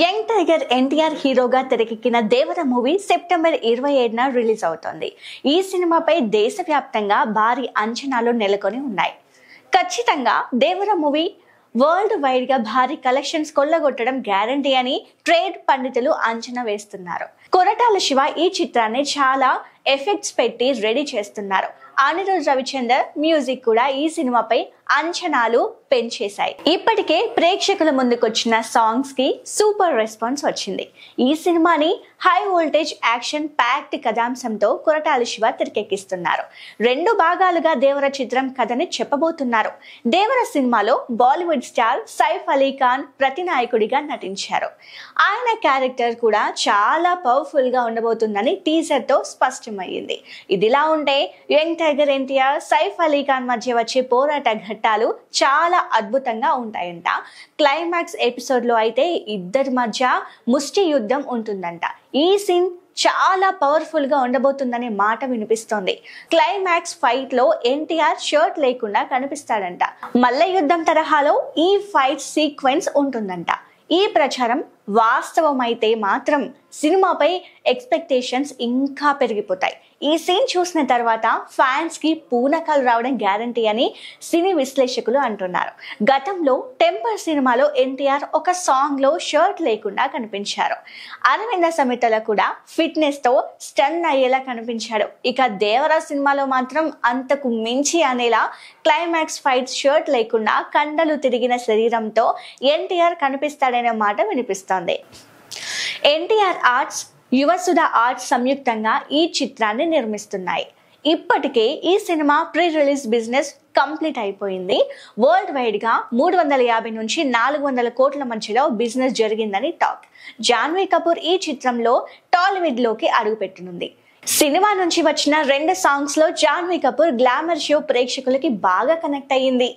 Young tiger NTR హీరోగా తెరకెక్కిన దేవర movie September 27న release అవుతోంది. ఈ సినిమాపై దేశవ్యాప్తంగా భారీ అంచనాలు నెలకొని ఉన్నాయి. ఖచ్చితంగా దేవర మూవీ వరల్డ్ వైడ్ గా భారీ కలెక్షన్స్ కొల్లగొట్టడం గ్యారంటీ అని ట్రేడ్ పండితులు అంచనా వేస్తున్నారు. కొరటాల శివ ఈ చిత్రాన్ని చాలా ఎఫెక్ట్స్ పెట్టి రెడీ చేస్తున్నారు. అనిరుద్ రవిచందర్ మ్యూజిక్ కూడా ఈ సినిమాపై అంచనాలు పెంచేశాయి. ఇప్పటికే ప్రేక్షకుల ముందుకొచ్చిన సాంగ్స్ కి సూపర్ రెస్పాన్స్ వచ్చింది. ఈ సినిమాని హై వోల్టేజ్ యాక్షన్ ప్యాక్డ్ కథాంశంతో కొరటాల శివ తెరకెక్కిస్తున్నారు. 2 భాగాలుగా దేవర చిత్రం కథని చెప్పబోతున్నారు. దేవర సినిమాలో బాలీవుడ్ స్టార్ సైఫ్ అలీ ఖాన్ ప్రతినాయకుడిగా నటించారు. ఆయన క్యారెక్టర్ కూడా చాలా పవర్ఫుల్ గా ఉండబోతుందని టీజర్ తో స్పష్టమయ్యింది. ఇదిలా ఉంటే యంగ్ టైగర్ ఎన్టీఆర్ సైఫ్ అలీ ఖాన్ మధ్య వచ్చే పోరాట ఘట్టాలు చాలా అద్భుతంగా ఉంటాయంట. క్లైమాక్స్ ఎపిసోడ్ లో అయితే ఇద్దరి మధ్య ముష్టి యుద్ధం ఉంటుందంట. ఈ సీన్ చాలా పవర్ఫుల్ గా ఉండబోతుందనే మాట వినిపిస్తోంది. క్లైమాక్స్ ఫైట్ లో ఎన్టీఆర్ షర్ట్ లేకుండా కనిపిస్తాడంట. మల్ల యుద్ధం తరహాలో ఈ ఫైట్ సీక్వెన్స్ ఉంటుందంట. ఈ ప్రచారం వాస్తవమైతే మాత్రం సినిమాపై ఎక్స్పెక్టేషన్స్ ఇంకా పెరిగిపోతాయి. ఈ సీన్ చూసిన తర్వాత ఫ్యాన్స్ కి పూనకాలు రావడం గ్యారంటీ అని సినీ విశ్లేషకులు అంటున్నారు. గతంలో టెంపర్ సినిమాలో ఎన్టీఆర్ ఒక సాంగ్ లో షర్ట్ లేకుండా కనిపించారు. అరవింద సమేతలో కూడా ఫిట్నెస్ తో స్టన్ అయ్యేలా కనిపించాడు. ఇక దేవరా సినిమాలో మాత్రం అంతకు మించి అనేలా క్లైమాక్స్ ఫైట్ షర్ట్ లేకుండా కండలు తిరిగిన శరీరంతో ఎన్టీఆర్ కనిపిస్తాడనే మాట వినిపిస్తోంది. ఎన్టీఆర్ ఆర్ట్స్, యువసుధ ఆర్ట్స్ సంయుక్తంగా ఈ చిత్రాన్ని నిర్మిస్తున్నాయి. ఇప్పటికే ఈ cinema pre release business complete అయిపోయింది. వరల్డ్ వైడ్ గా 350 నుంచి 400 కోట్ల మధ్యలో బిజినెస్ జరిగిందని టాక్. జాన్వీ కపూర్ ఈ చిత్రంలో టాలీవుడ్ లోకి అడుగుపెట్టనుంది. సినిమా నుంచి వచ్చిన 2 సాంగ్స్ లో జాన్వీ కపూర్ గ్లామర్ షో ప్రేక్షకులకి బాగా కనెక్ట్ అయ్యింది.